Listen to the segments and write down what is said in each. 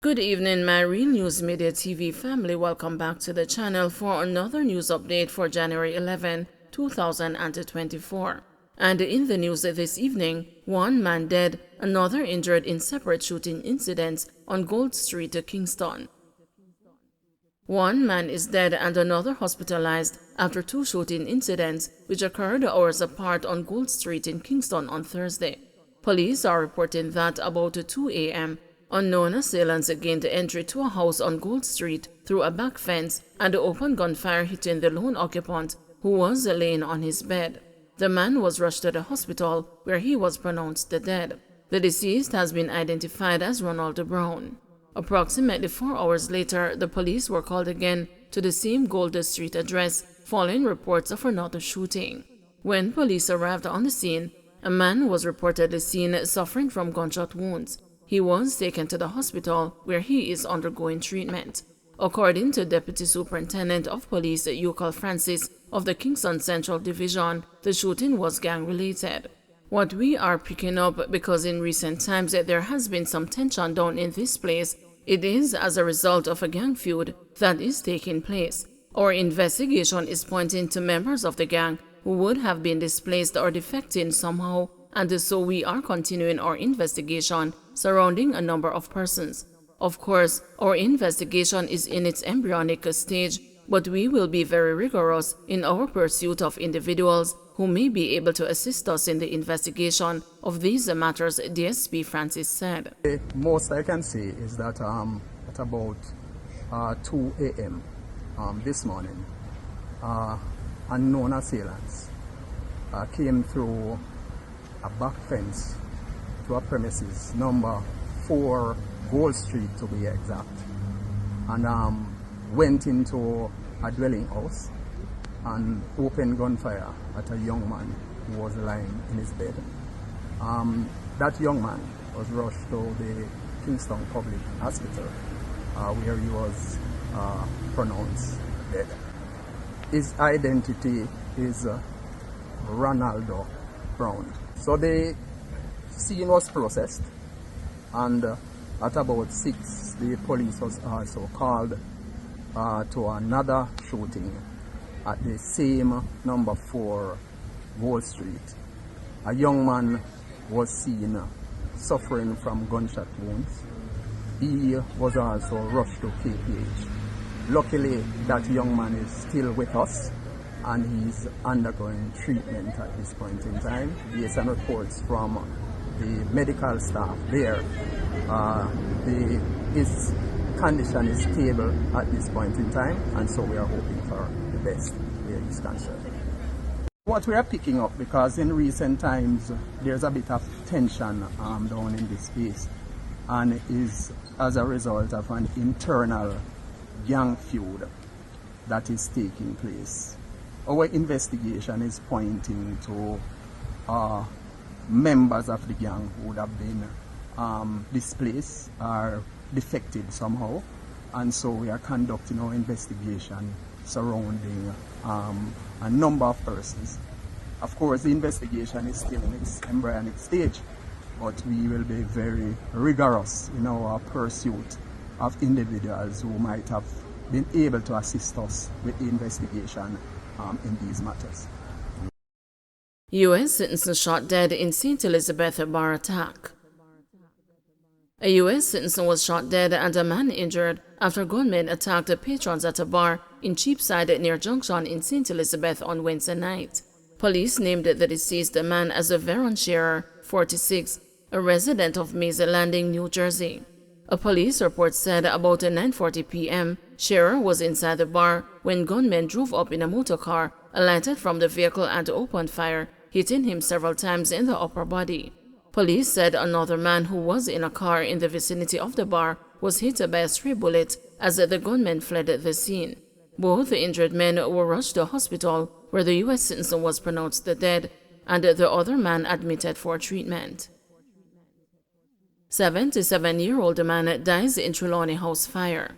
Good evening, my Real News Media TV family. Welcome back to the channel for another news update for January 11, 2024. And in the news this evening, one man dead, another injured in separate shooting incidents on Gold Street, Kingston. One man is dead and another hospitalized after two shooting incidents which occurred hours apart on Gold Street in Kingston on Thursday. Police are reporting that about 2 a.m., unknown assailants gained entry to a house on Gold Street through a back fence and opened gunfire, hitting the lone occupant who was laying on his bed. The man was rushed to the hospital where he was pronounced dead. The deceased has been identified as Ronald Brown. Approximately 4 hours later, the police were called again to the same Gold Street address following reports of another shooting. When police arrived on the scene, a man was reportedly seen suffering from gunshot wounds. He was taken to the hospital where he is undergoing treatment. According to Deputy Superintendent of Police Eucal Francis of the Kingston Central Division, the shooting was gang-related. What we are picking up, because in recent times there has been some tension down in this place, it is as a result of a gang feud that is taking place. Our investigation is pointing to members of the gang who would have been displaced or defecting somehow, and so we are continuing our investigation surrounding a number of persons. Of course, our investigation is in its embryonic stage, but we will be very rigorous in our pursuit of individuals who may be able to assist us in the investigation of these matters, DSP Francis said. The most I can say is that at about 2 a.m. This morning, unknown assailants came through a back fence to a premises number 4 Gold Street to be exact, and went into a dwelling house and opened gunfire at a young man who was lying in his bed. That young man was rushed to the Kingston Public Hospital where he was pronounced dead. His identity is Ronald Brown. So the scene was processed, and at about 6 the police was also called to another shooting at the same number 4 Wall Street. A young man was seen suffering from gunshot wounds. He was also rushed to KPH. Luckily, that young man is still with us and he's undergoing treatment at this point in time. Based on reports from the medical staff there, his condition is stable at this point in time, and so we are hoping for the best where he's concerned. What we are picking up, because in recent times there's a bit of tension down in this space, and is as a result of an internal gang feud that is taking place. Our investigation is pointing to members of the gang who would have been displaced or defected somehow, and so we are conducting our investigation surrounding a number of persons. Of course, the investigation is still in its embryonic stage, but we will be very rigorous in our pursuit of individuals who might have been able to assist us with the investigation in these matters. U.S. citizen shot dead in St. Elizabeth bar attack. A U.S. citizen was shot dead and a man injured after gunmen attacked patrons at a bar in Cheapside near Junction in St. Elizabeth on Wednesday night. Police named the deceased man as Veron Shearer, 46, a resident of Maze Landing, New Jersey. A police report said about 9:40 p.m., Shearer was inside the bar when gunmen drove up in a motorcar, alighted from the vehicle and opened fire, hitting him several times in the upper body. Police said another man who was in a car in the vicinity of the bar was hit by a stray bullet as the gunmen fled the scene. Both injured men were rushed to a hospital where the U.S. citizen was pronounced dead and the other man admitted for treatment. 77-year-old man dies in Trelawney house fire.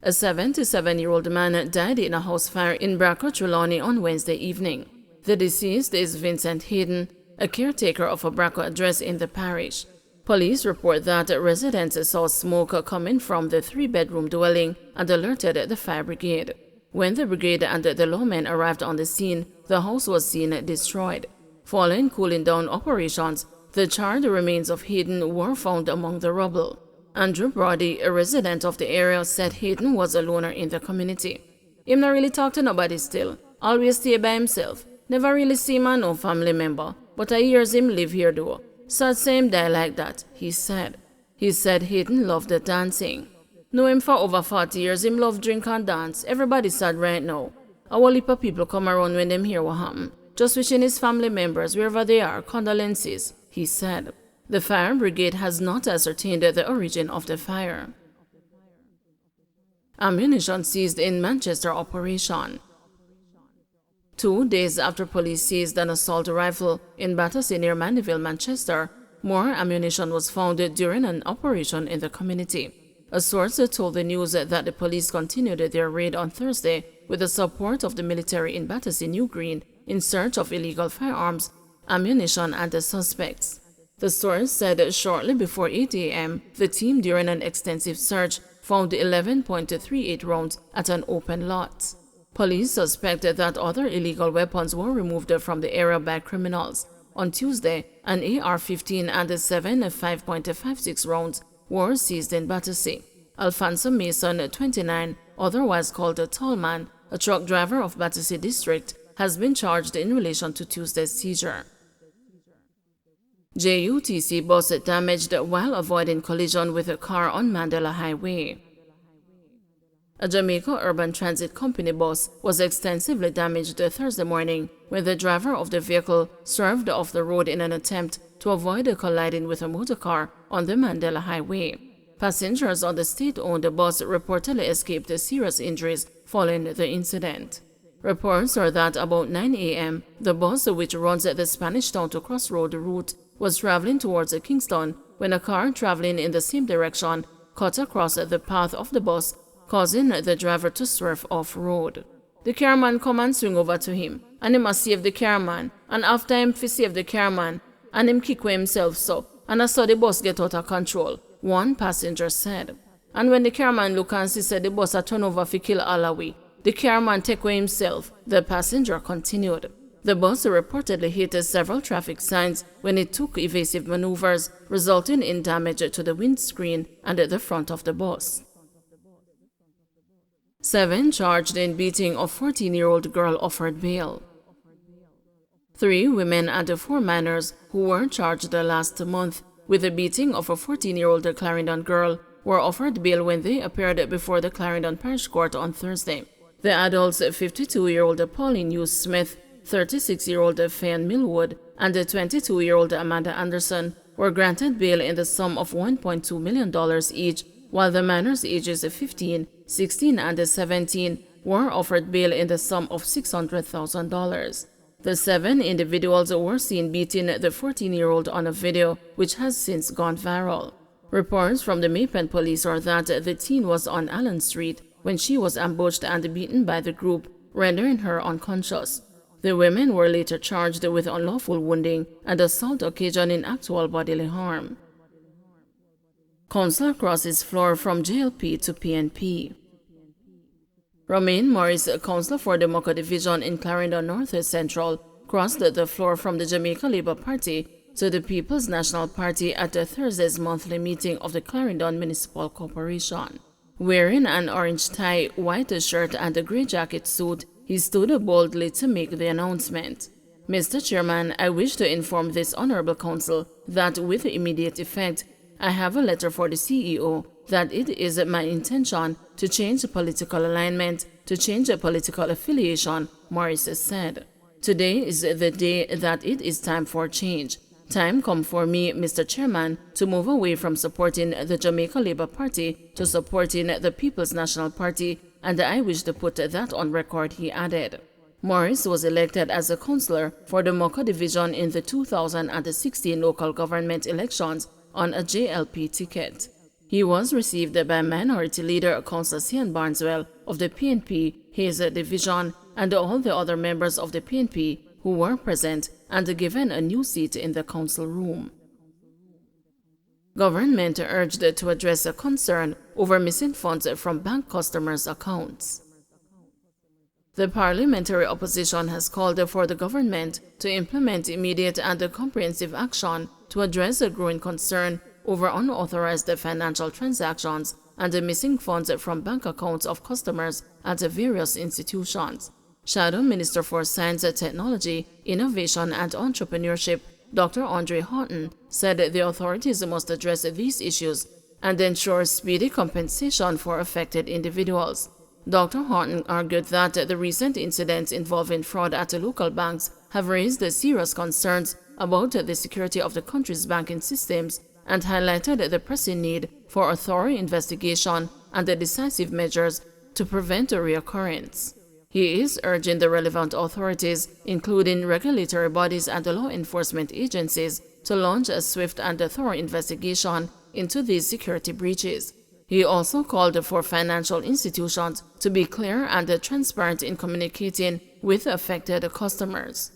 A 77-year-old man died in a house fire in Braco, Trelawney on Wednesday evening. The deceased is Vincent Hayden, a caretaker of a Braco address in the parish. Police report that residents saw smoke coming from the 3-bedroom dwelling and alerted the fire brigade. When the brigade and the lawmen arrived on the scene, the house was seen destroyed. Following cooling down operations, the charred remains of Hayden were found among the rubble. Andrew Brody, a resident of the area, said Hayden was a loner in the community. Him not really talk to nobody still, always stay by himself. Never really see him and no family member, but I hears him live here though. So I'd say him die like that, he said. He said Hayden loved the dancing. Know him for over 40 years, him love drink and dance. Everybody sad right now. A whole heap of people come around when them hear what happened. Just wishing his family members, wherever they are, condolences, he said. The fire brigade has not ascertained the origin of the fire. Ammunition seized in Manchester operation. 2 days after police seized an assault rifle in Battersea near Mandeville, Manchester, more ammunition was found during an operation in the community. A source told the news that the police continued their raid on Thursday with the support of the military in Battersea New Green in search of illegal firearms, ammunition, and the suspects. The source said shortly before 8 a.m., the team, during an extensive search, found 11.38 rounds at an open lot. Police suspected that other illegal weapons were removed from the area by criminals. On Tuesday, an AR-15 and 7 5.56 rounds were seized in Battersea. Alfonso Mason, 29, otherwise called a Tall Man, a truck driver of Battersea District, has been charged in relation to Tuesday's seizure. JUTC bus damaged while avoiding collision with a car on Mandela Highway. A Jamaica Urban Transit Company bus was extensively damaged Thursday morning when the driver of the vehicle swerved off the road in an attempt to avoid colliding with a motor car on the Mandela Highway. Passengers on the state-owned bus reportedly escaped serious injuries following the incident. Reports are that about 9 a.m., the bus, which runs the Spanish Town to Crossroad route, was traveling towards Kingston when a car traveling in the same direction cut across the path of the bus, causing the driver to swerve off-road. The carman come and swing over to him, and him a save the carman, and after him fi save the carman, and him kick with himself so, and I saw the bus get out of control, one passenger said. And when the carman look and see said the bus a turn over fi kill all away, the carman take with himself, the passenger continued. The bus reportedly hit several traffic signs when it took evasive maneuvers, resulting in damage to the windscreen and the front of the bus. 7 charged in beating of 14-year-old girl offered bail. 3 women and 4 minors who were charged last month with the beating of a 14-year-old Clarendon girl were offered bail when they appeared before the Clarendon Parish Court on Thursday. The adults, 52-year-old Pauline Hughes Smith, 36-year-old Faye Millwood, and 22-year-old Amanda Anderson, were granted bail in the sum of $1.2 million each, while the minors ages 15, 16, and 17 were offered bail in the sum of $600,000. The 7 individuals were seen beating the 14-year-old on a video, which has since gone viral. Reports from the Maypen police are that the teen was on Allen Street when she was ambushed and beaten by the group, rendering her unconscious. The women were later charged with unlawful wounding and assault occasioning actual bodily harm. Councelor crosses floor from JLP to PNP. Romaine Morris, Councelor for the Mocha Division in Clarendon North Central, crossed the floor from the Jamaica Labour Party to the People's National Party at Thursday's monthly meeting of the Clarendon Municipal Corporation. Wearing an orange tie, white shirt, and a grey jacket suit, he stood boldly to make the announcement. Mr. Chairman, I wish to inform this Honourable Council that with immediate effect, I have a letter for the CEO that it is my intention to change political alignment, to change political affiliation, Morris said. Today is the day that it is time for change. Time come for me, Mr. Chairman, to move away from supporting the Jamaica Labour Party to supporting the People's National Party, and I wish to put that on record, he added. Morris was elected as a councillor for the Mocha Division in the 2016 local government elections on a JLP ticket. He was received by Minority Leader Councillor Cian Barneswell of the PNP, his division, and all the other members of the PNP who were present and given a new seat in the council room. Government urged to address a concern over missing funds from bank customers' accounts. The parliamentary opposition has called for the government to implement immediate and comprehensive action to address a growing concern over unauthorized financial transactions and the missing funds from bank accounts of customers at various institutions. Shadow Minister for Science, Technology, Innovation and Entrepreneurship, Dr. Andre Horton, said the authorities must address these issues and ensure speedy compensation for affected individuals. Dr. Horton argued that the recent incidents involving fraud at local banks have raised serious concerns about the security of the country's banking systems and highlighted the pressing need for a thorough investigation and decisive measures to prevent a reoccurrence. He is urging the relevant authorities, including regulatory bodies and law enforcement agencies, to launch a swift and thorough investigation into these security breaches. He also called for financial institutions to be clear and transparent in communicating with affected customers.